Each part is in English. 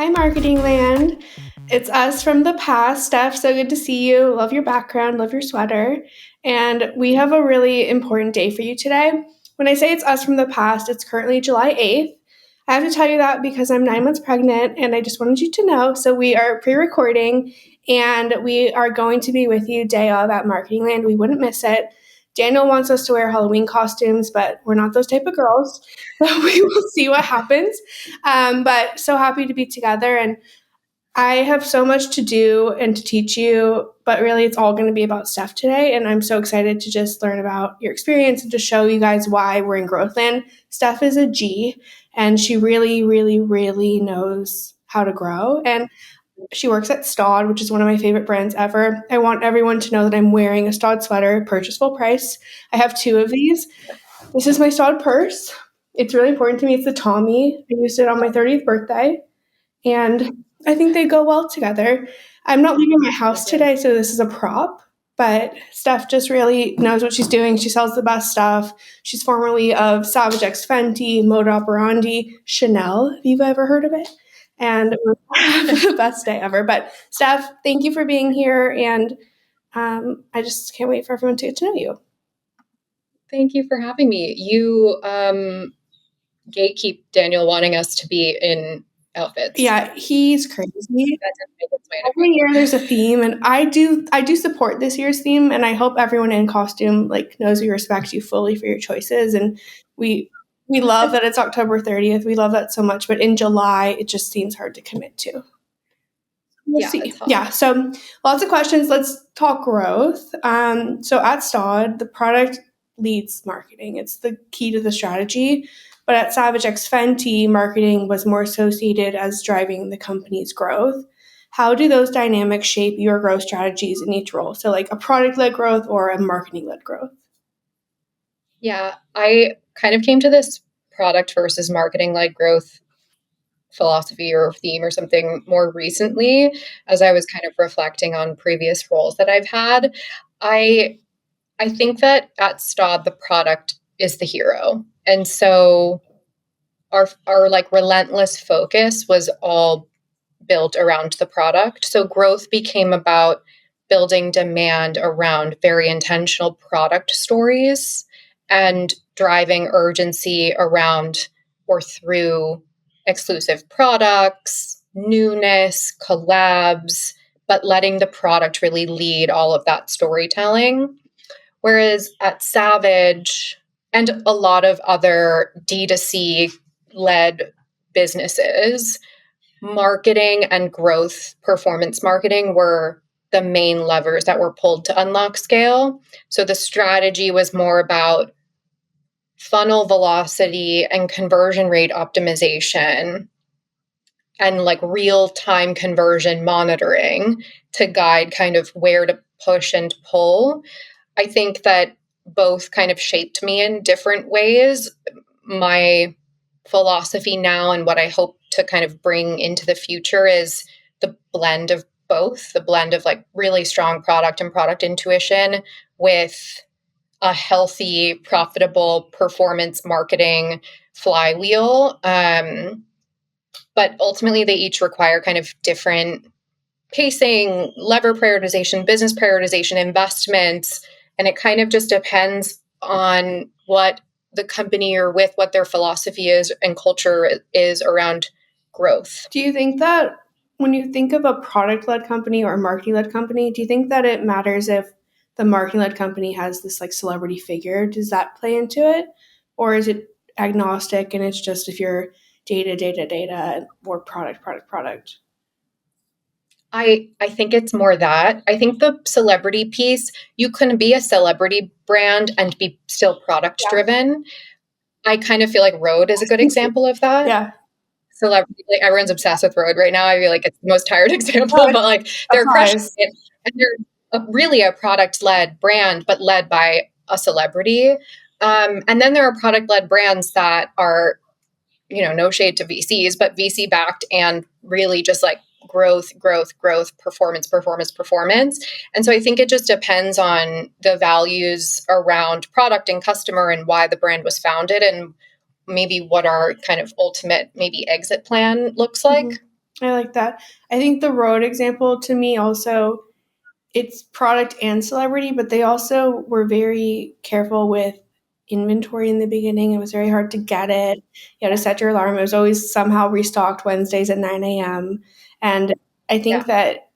Hi, Marketingland. It's us from the past. Steph, so good to see you. Love your background, love your sweater. And we have a really important day for you today. When I say it's us from the past, it's currently July 8th. I have to tell you that because I'm 9 months pregnant and I just wanted you to know. So we are pre recording and we are going to be with you day of at Marketingland. We wouldn't miss it. Daniel wants us to wear Halloween costumes, but we're not those type of girls. So we will see what happens. But so happy to be together. And I have so much to do and to teach you, but really it's all going to be about Steph today. And I'm so excited to just learn about your experience and to show you guys why we're in growth land. Steph is a G and she really, really, really knows how to grow. And she works at STAUD, which is one of my favorite brands ever. I want everyone to know that I'm wearing a STAUD sweater, purchase full price. I have two of these. This is my STAUD purse. It's really important to me. It's the Tommy. I used it on my 30th birthday. And I think they go well together. I'm not leaving my house today, so this is a prop. But Steph just really knows what she's doing. She sells the best stuff. She's formerly of Savage X Fenty, Moda Operandi, Chanel, if you've ever heard of it. And it was the best day ever. But Steph, thank you for being here. And I just can't wait for everyone to get to know you. Thank you for having me. You gatekeep Daniel wanting us to be in outfits. Yeah, he's crazy. Every year there's a theme, and I do support this year's theme, and I hope everyone in costume knows we respect you fully for your choices, and we love that it's October 30th. We love that so much, but in July it just seems hard to commit to. We'll see. Yeah, so lots of questions. Let's talk growth. So at STAUD, the product leads marketing. It's the key to the strategy. But at Savage X Fenty, marketing was more associated as driving the company's growth. How do those dynamics shape your growth strategies in each role? So like a product-led growth or a marketing-led growth? Yeah, I kind of came to this product versus marketing-led growth philosophy or theme or something more recently as I was kind of reflecting on previous roles that I've had. I think that at STAUD, the product is the hero. And so our relentless focus was all built around the product. So growth became about building demand around very intentional product stories and driving urgency around or through exclusive products, newness, collabs, but letting the product really lead all of that storytelling. Whereas at Savage and a lot of other D2C led businesses, marketing and growth performance marketing were the main levers that were pulled to unlock scale. So the strategy was more about funnel velocity and conversion rate optimization and real-time conversion monitoring to guide kind of where to push and pull. I think that both kind of shaped me in different ways. My philosophy now and what I hope to kind of bring into the future is the blend of both, the blend of really strong product and product intuition with a healthy, profitable performance marketing flywheel. But ultimately, they each require kind of different pacing, lever prioritization, business prioritization, investments. And it kind of just depends on what the company you're with, what their philosophy is and culture is around growth. Do you think that when you think of a product-led company or a marketing-led company, do you think that it matters if the marketing-led company has this celebrity figure? Does that play into it? Or is it agnostic and it's just if you're data, or product? I think it's more that. I think the celebrity piece, you can be a celebrity brand and be still product driven. Yeah. I kind of feel like RHODE is a good example of that. Yeah. Celebrity, everyone's obsessed with RHODE right now. I feel like it's the most tired example, but they're crushing it. And they're really a product-led brand, but led by a celebrity. And then there are product-led brands that are, no shade to VCs, but VC backed and really just growth, performance. And so I think it just depends on the values around product and customer and why the brand was founded and maybe what our kind of ultimate maybe exit plan looks like. Mm-hmm. I like that. I think the RHODE example to me also, it's product and celebrity, but they also were very careful with inventory in the beginning. It was very hard to get it. You had to set your alarm. It was always somehow restocked Wednesdays at 9 a.m. And I think that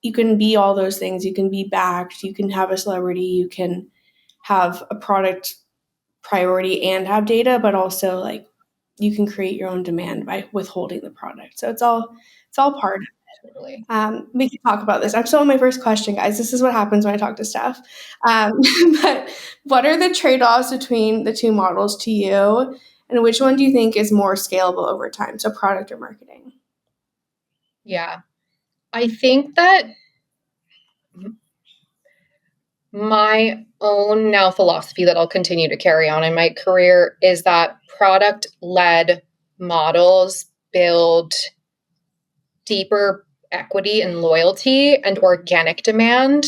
you can be all those things. You can be backed. You can have a celebrity. You can have a product priority and have data, but also like you can create your own demand by withholding the product. So it's all part of it. Totally. We can talk about this. I'm still on my first question, guys. This is what happens when I talk to Steph. But what are the trade-offs between the two models to you, and which one do you think is more scalable over time? So product or marketing? Yeah. I think that my own now philosophy that I'll continue to carry on in my career is that product-led models build deeper equity and loyalty and organic demand.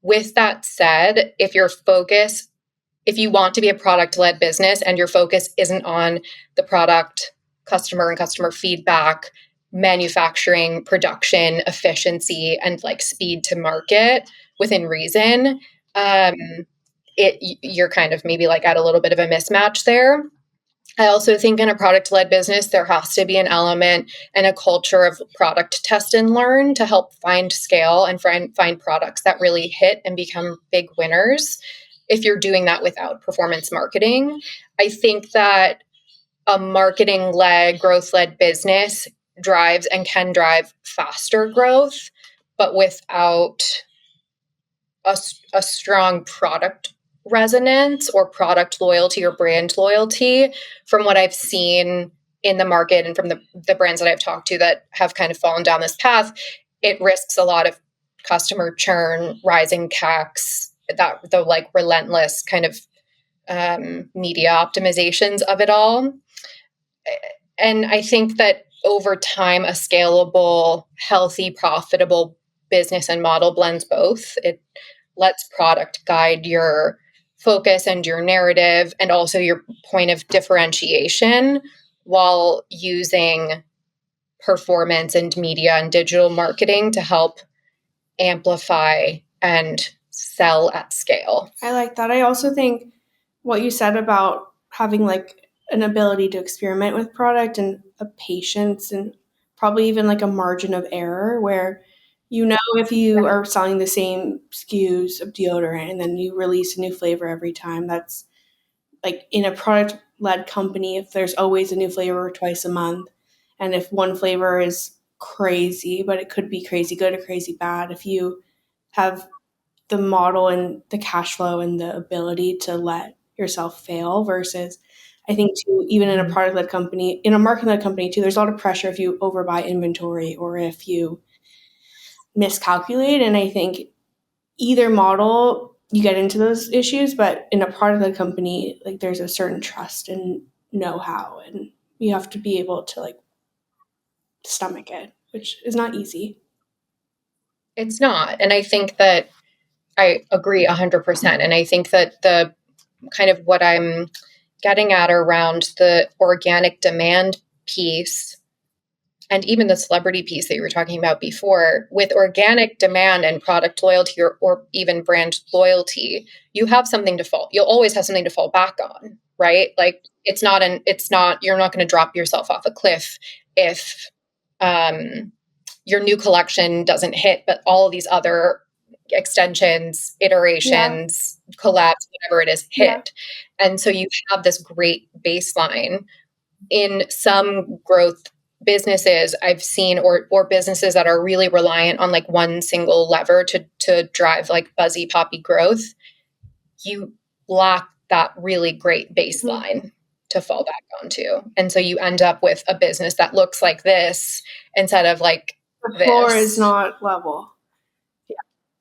With that said, if you want to be a product-led business and your focus isn't on the product, customer and customer feedback, manufacturing, production, efficiency, and like speed to market within reason, you're kind of maybe like at a little bit of a mismatch there. I also think in a product-led business, there has to be an element and a culture of product test and learn to help find scale and find products that really hit and become big winners. If you're doing that without performance marketing, I think that a marketing-led, growth-led business drives and can drive faster growth, but without a strong product resonance or product loyalty or brand loyalty. From what I've seen in the market and from the brands that I've talked to that have kind of fallen down this path, it risks a lot of customer churn, rising CACs, that the like relentless kind of media optimizations of it all. And I think that over time, a scalable, healthy, profitable business and model blends both. It lets product guide your focus and your narrative and also your point of differentiation while using performance and media and digital marketing to help amplify and sell at scale. I like that. I also think what you said about having like an ability to experiment with product and a patience and probably even like a margin of error where if you are selling the same SKUs of deodorant and then you release a new flavor every time, that's like in a product led company, if there's always a new flavor twice a month, and if one flavor is crazy, but it could be crazy good or crazy bad, if you have the model and the cash flow and the ability to let yourself fail versus I think too, even in a product led company, in a marketing led company too, there's a lot of pressure if you overbuy inventory or if you miscalculate. And I think either model you get into those issues, but in a product led company, like there's a certain trust and know how, and you have to be able to like stomach it, which is not easy. It's not. And I think that I agree 100%. And I think that the kind of what I'm getting at around the organic demand piece and even the celebrity piece that you were talking about before, with organic demand and product loyalty or even brand loyalty, you'll always have something to fall back on, right? Like you're not going to drop yourself off a cliff if your new collection doesn't hit, but all of these other extensions, iterations, collabs, whatever it is, hit. Yeah. And so you have this great baseline. In some growth businesses I've seen or businesses that are really reliant on like one single lever to drive like buzzy poppy growth, you lack that really great baseline to fall back onto. And so you end up with a business that looks like this instead of like the floor is not level.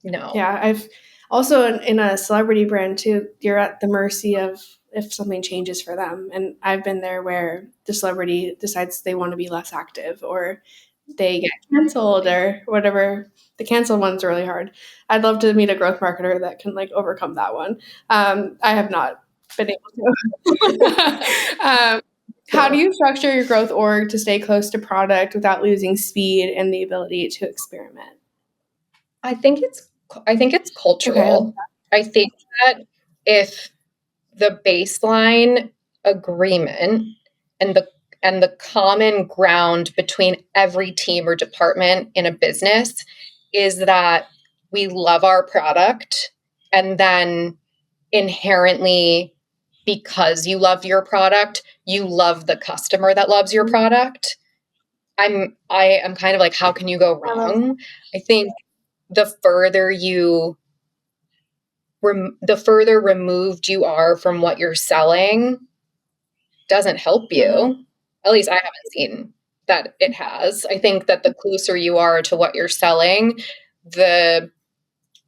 No. Yeah, I've also in a celebrity brand too, you're at the mercy of if something changes for them. And I've been there where the celebrity decides they want to be less active or they get canceled or whatever. The canceled one's really hard. I'd love to meet a growth marketer that can like overcome that one. I have not been able to. How do you structure your growth org to stay close to product without losing speed and the ability to experiment? I think it's cultural. I think that if the baseline agreement and the common ground between every team or department in a business is that we love our product, and then inherently, because you love your product, you love the customer that loves your product. I am kind of like, how can you go wrong? I think the further removed you are from what you're selling doesn't help you. Mm-hmm. At least I haven't seen that it has. I think that the closer you are to what you're selling, the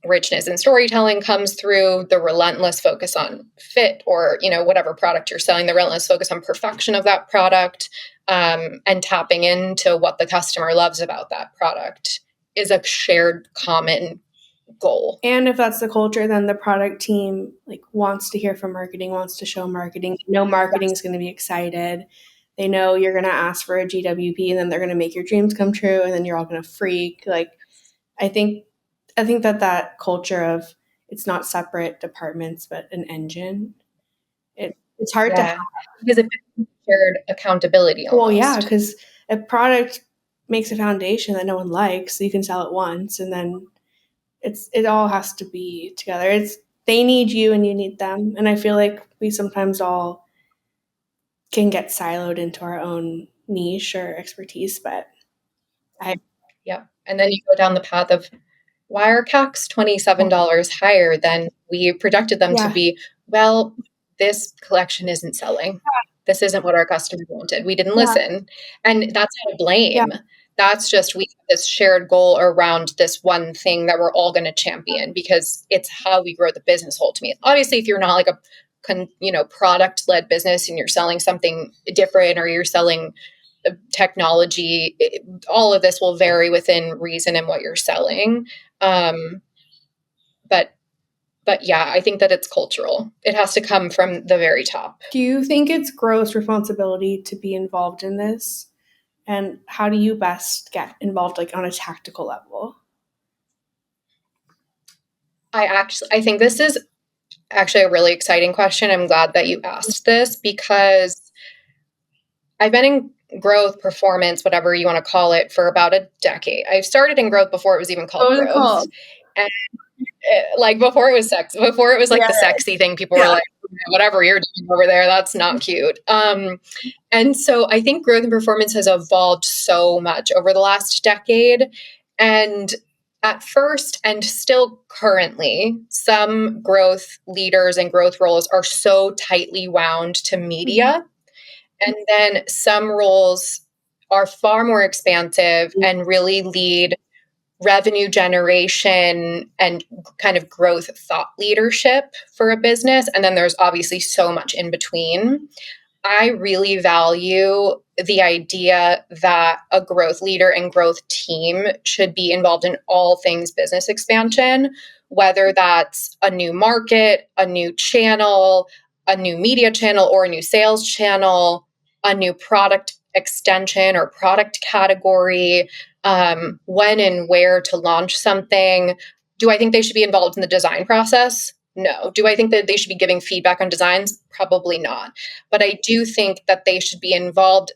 richness in storytelling comes through, the relentless focus on fit, or whatever product you're selling, the relentless focus on perfection of that product, and tapping into what the customer loves about that product is a shared common goal. And if that's the culture, then the product team wants to hear from marketing, wants to show marketing. They know marketing is going to be excited. They know you're going to ask for a GWP, and then they're going to make your dreams come true, and then you're all going to freak. I think that culture of it's not separate departments but an engine. It's hard to have. Because it's shared accountability almost. Well, yeah, because a product makes a foundation that no one likes, so you can sell it once, and then it all has to be together. They need you and you need them. And I feel like we sometimes all can get siloed into our own niche or expertise, but and then you go down the path of, why are CACs $27 higher than we projected them to be? Well, this collection isn't selling. This isn't what our customer wanted. We didn't listen. And that's not a blame. That's just, we have this shared goal around this one thing that we're all going to champion, because it's how we grow the business ultimately. Obviously, if you're not like a product-led business and you're selling something different, or you're selling technology, all of this will vary within reason and what you're selling. But yeah, I think that it's cultural. It has to come from the very top. Do you think it's growth responsibility to be involved in this? And how do you best get involved on a tactical level? I think this is actually a really exciting question. I'm glad that you asked this, because I've been in growth, performance, whatever you want to call it, for about a decade. I started in growth before it was even called growth. And before it was sexy, before it was the sexy thing, people were like, whatever you're doing over there, that's not cute. And so I think growth and performance has evolved so much over the last decade. And at first, and still currently, some growth leaders and growth roles are so tightly wound to media. And then some roles are far more expansive and really lead revenue generation and kind of growth thought leadership for a business. And then there's obviously so much in between. I really value the idea that a growth leader and growth team should be involved in all things business expansion, whether that's a new market, a new channel, a new media channel, or a new sales channel, a new product extension or product category, when and where to launch something. Do I think they should be involved in the design process? No. Do I think that they should be giving feedback on designs? Probably not. But I do think that they should be involved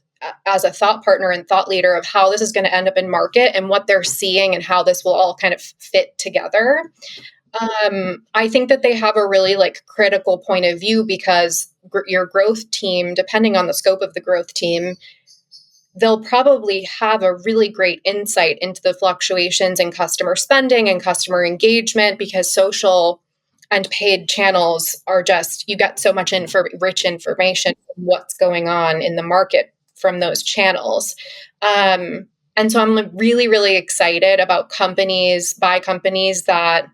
as a thought partner and thought leader of how this is going to end up in market and what they're seeing and how this will all kind of fit together. I think that they have a really critical point of view, because your growth team, depending on the scope of the growth team, they'll probably have a really great insight into the fluctuations in customer spending and customer engagement, because social and paid channels are just, you get so much rich information from what's going on in the market from those channels. And so I'm really, really excited about companies that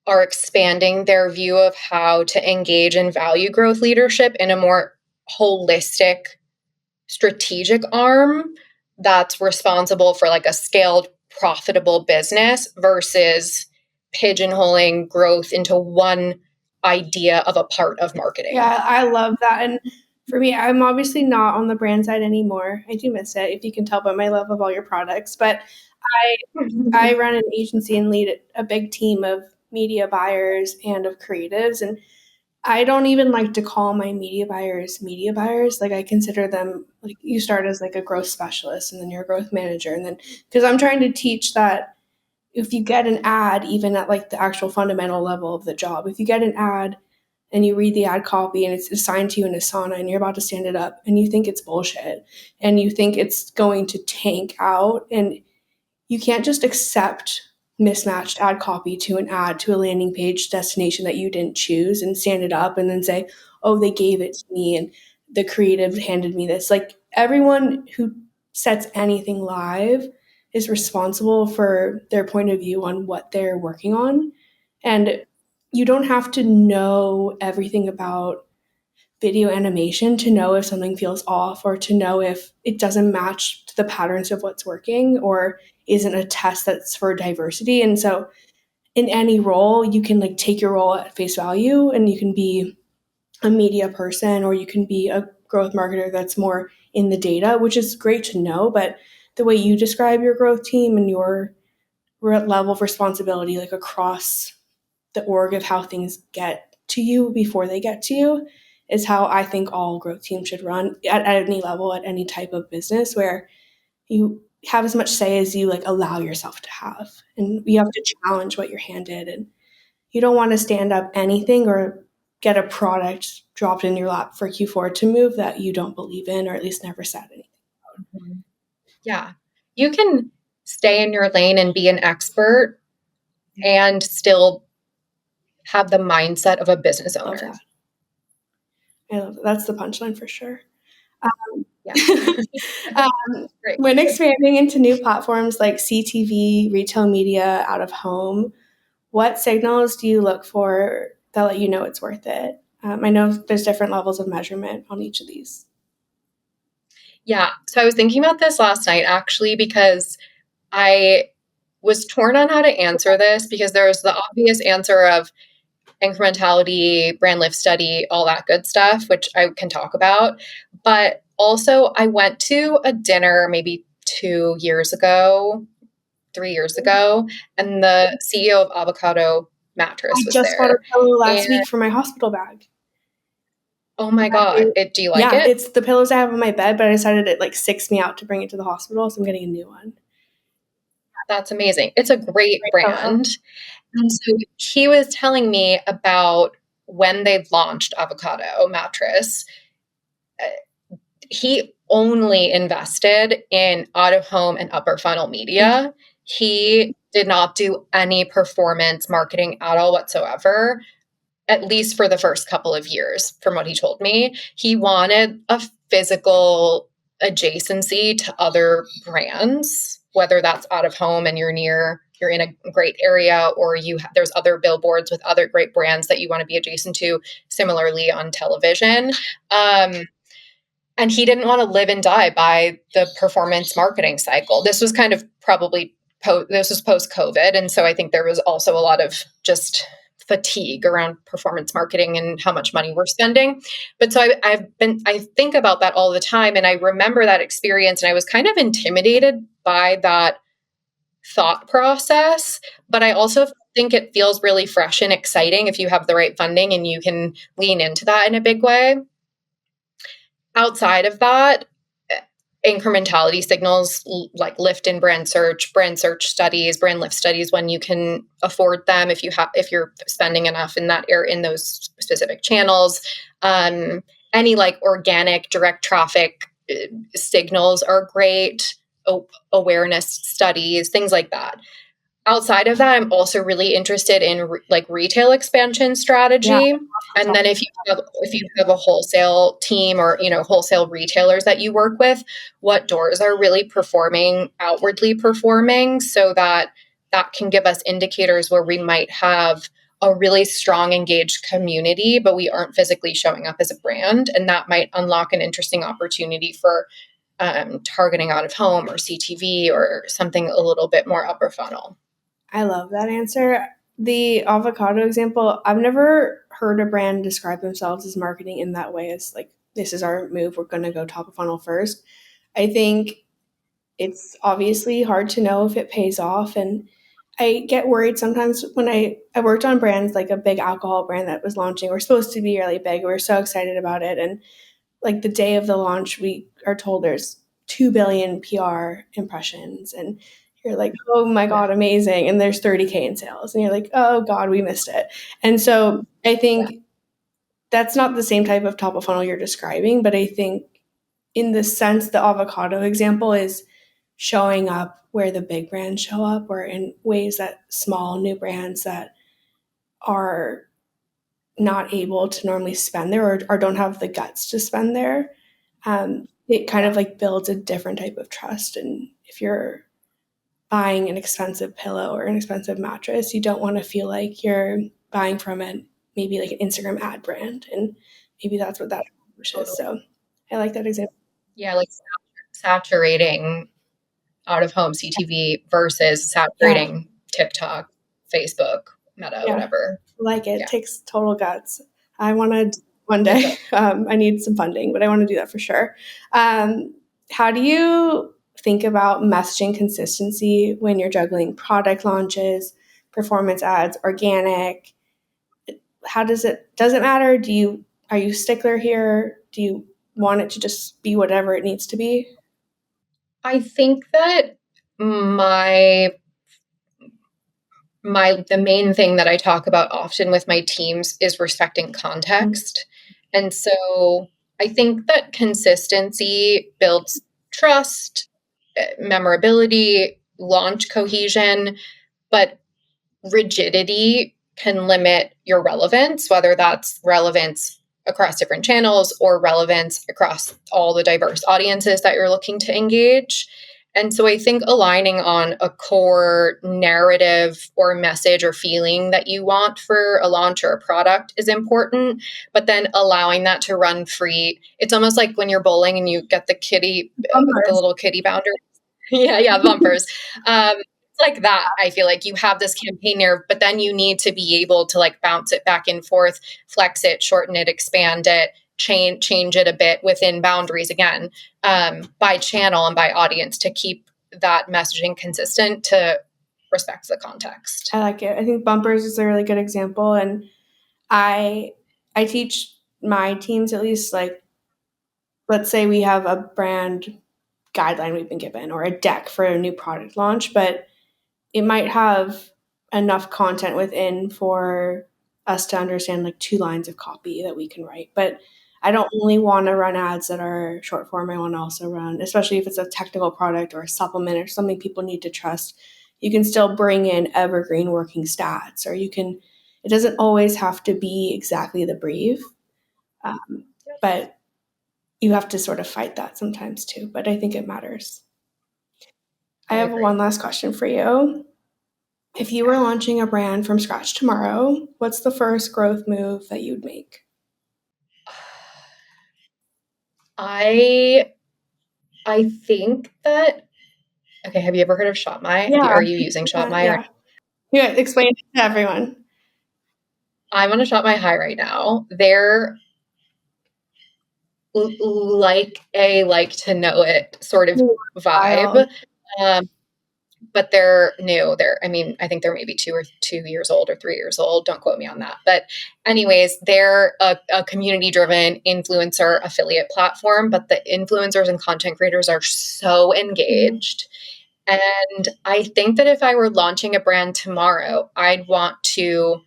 are expanding their view of how to engage and value growth leadership in a more holistic, strategic arm that's responsible for a scaled, profitable business, versus pigeonholing growth into one idea of a part of marketing. Yeah, I love that. And For me, I'm obviously not on the brand side anymore. I do miss it, if you can tell by my love of all your products. But I run an agency and lead a big team of media buyers and of creatives. And I don't even like to call my media buyers. Like I consider them like you start as like a growth specialist and then you're a growth manager. And then because I'm trying to teach that if you get an ad, even at like the actual fundamental level of the job, if you get an ad and you read the ad copy and it's assigned to you in Asana and you're about to stand it up and you think it's bullshit and you think it's going to tank out and you can't just accept mismatched ad copy to an ad to a landing page destination that you didn't choose and stand it up and then say, oh, they gave it to me and the creative handed me this. Like everyone who sets anything live is responsible for their point of view on what they're working on. And you don't have to know everything about video animation to know if something feels off or to know if it doesn't match the patterns of what's working or isn't a test that's for diversity. And so in any role, you can like take your role at face value and you can be a media person or you can be a growth marketer that's more in the data, which is great to know. But the way you describe your growth team and your level of responsibility, like across the org of how things get to you before they get to you, is how I think all growth teams should run at any level, at any type of business, where you have as much say as you like allow yourself to have. And you have to challenge what you're handed. And you don't want to stand up anything or get a product dropped in your lap for Q4 to move that you don't believe in, or at least never said anything. Yeah. You can stay in your lane and be an expert and still have the mindset of a business owner. Love that. I love that. That's the punchline for sure. When expanding into new platforms like CTV, retail media, out of home, what signals do you look for that let you know it's worth it? I know there's different levels of measurement on each of these. Yeah. So I was thinking about this last night, actually, because I was torn on how to answer this because there's the obvious answer of incrementality, brand lift study, all that good stuff, which I can talk about. But also, I went to a dinner maybe 3 years ago, and the CEO of Avocado Mattress was there. I just got a pillow last week for my hospital bag. Oh my God. Do you like it? Yeah, it's the pillows I have on my bed, but I decided it like sicks me out to bring it to the hospital, so I'm getting a new one. That's amazing. It's a great brand. And so he was telling me about when they launched Avocado Mattress. He only invested in out-of-home and upper funnel media. He did not do any performance marketing at all whatsoever, at least for the first couple of years, from what he told me. He wanted a physical adjacency to other brands, whether that's out of home and you're in a great area, or there's other billboards with other great brands that you want to be adjacent to, similarly on television. And he didn't want to live and die by the performance marketing cycle. This was kind of probably this was post-COVID. And so I think there was also a lot of just fatigue around performance marketing and how much money we're spending. But so I think about that all the time. And I remember that experience and I was kind of intimidated by that thought process. But I also think it feels really fresh and exciting if you have the right funding and you can lean into that in a big way. Outside of that, incrementality signals like lift in brand search studies, brand lift studies when you can afford them, if you're spending enough in those specific channels. Any like organic direct traffic signals are great. Awareness studies, things like that. Outside of that, I'm also really interested in retail expansion strategy. Yeah. And then if you have a wholesale team or, wholesale retailers that you work with, what doors are really outwardly performing, so that can give us indicators where we might have a really strong engaged community, but we aren't physically showing up as a brand. And that might unlock an interesting opportunity for targeting out of home or CTV or something a little bit more upper funnel. I love that answer. The avocado example, I've never heard a brand describe themselves as marketing in that way, as like this is our move. We're going to go top of funnel first. I think it's obviously hard to know if it pays off. And I get worried sometimes when I worked on brands like a big alcohol brand that was launching. We're supposed to be really big. We're so excited about it. And like the day of the launch, we are told there's 2 billion PR impressions. And you're like, oh my God, amazing. And there's 30K in sales. And you're like, oh God, we missed it. And so I think that's not the same type of top of funnel you're describing, but I think in the sense the avocado example is showing up where the big brands show up, or in ways that small new brands that are not able to normally spend there, or don't have the guts to spend there. It kind of like builds a different type of trust. And if you're buying an expensive pillow or an expensive mattress, you don't want to feel like you're buying from maybe like an Instagram ad brand. And maybe that's what that is. So I like that example. Yeah, like saturating out of home CTV versus saturating TikTok, Facebook, Meta, whatever. Like it takes total guts. I want to one day. I need some funding, but I want to do that for sure. How do you think about messaging consistency when you're juggling product launches, performance ads, organic? Does it matter? Are you a stickler here? Do you want it to just be whatever it needs to be? I think that the main thing that I talk about often with my teams is respecting context. And so I think that consistency builds trust, memorability, launch cohesion, but rigidity can limit your relevance, whether that's relevance across different channels or relevance across all the diverse audiences that you're looking to engage. And so I think aligning on a core narrative or message or feeling that you want for a launch or a product is important, but then allowing that to run free. It's almost like when you're bowling and you get the little kitty boundary. Yeah, bumpers. Like that. I feel like you have this campaign nerve, but then you need to be able to like bounce it back and forth, flex it, shorten it, expand it, change it a bit within boundaries again, by channel and by audience to keep that messaging consistent to respect the context. I like it. I think bumpers is a really good example. And I teach my teams, at least, like, let's say we have a brand guideline we've been given or a deck for a new product launch, but it might have enough content within for us to understand like 2 lines of copy that we can write. But I don't only want to run ads that are short form. I want to also run, especially if it's a technical product or a supplement or something people need to trust, you can still bring in evergreen working stats, or it doesn't always have to be exactly the brief. But you have to sort of fight that sometimes too. But I think it matters. I have one last question for you. If you were launching a brand from scratch tomorrow, what's the first growth move that you'd make? I think that, okay, have you ever heard of ShopMy? Yeah. Are you using ShopMy? Yeah, explain it to everyone. I'm on a ShopMy high right now. They're like to know it sort of vibe. But they're new. I think they're maybe 2 years old or 3 years old. Don't quote me on that. But anyways, they're a community-driven influencer affiliate platform, but the influencers and content creators are so engaged. And I think that if I were launching a brand tomorrow, I'd want to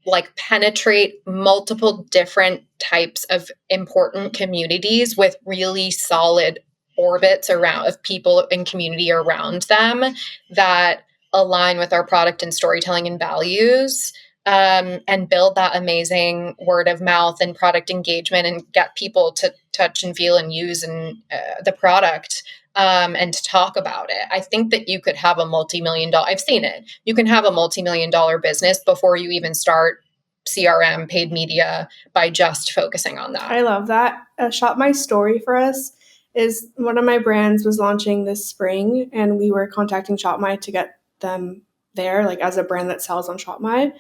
like penetrate multiple different types of important communities with really solid orbits around of people and community around them that align with our product and storytelling and values, and build that amazing word of mouth and product engagement and get people to touch and feel and use the product, and to talk about it. I think that you could have a multi-million-dollar, I've seen it. You can have a multi-million-dollar business before you even start CRM, paid media, by just focusing on that. I love that. Shop My Story for us is one of my brands was launching this spring, and we were contacting Shop My to get them there, like as a brand that sells on Shop My.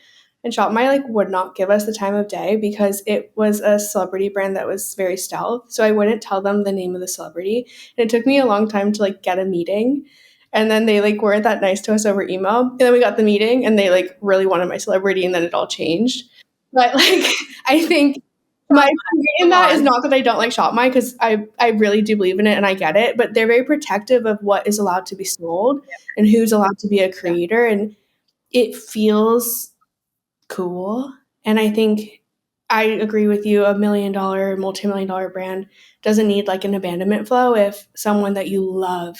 and Shop My like would not give us the time of day because it was a celebrity brand that was very stealth. So I wouldn't tell them the name of the celebrity. And it took me a long time to like get a meeting. And then they like weren't that nice to us over email. And then we got the meeting and they like really wanted my celebrity and then it all changed. But like I think my point in that is not that I don't like Shop My because I really do believe in it and I get it, but they're very protective of what is allowed to be sold and who's allowed to be a creator. And it feels cool. And I think I agree with you. A $1 million, multi-million dollar brand doesn't need like an abandonment flow if someone that you love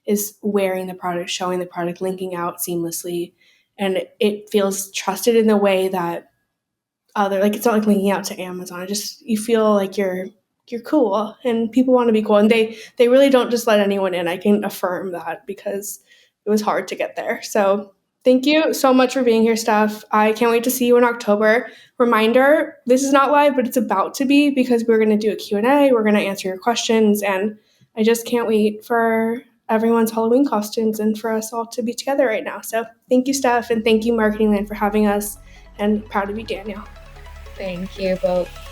is wearing the product, showing the product, linking out seamlessly. And it feels trusted in the way that other, like it's not like linking out to Amazon. It just, you feel like you're cool and people want to be cool. And they really don't just let anyone in. I can affirm that because it was hard to get there. So thank you so much for being here, Steph. I can't wait to see you in October. Reminder, this is not live, but it's about to be because we're going to do a Q&A. We're going to answer your questions. And I just can't wait for everyone's Halloween costumes and for us all to be together right now. So thank you, Steph. And thank you, Marketingland, for having us. And proud to be Danielle. Thank you both.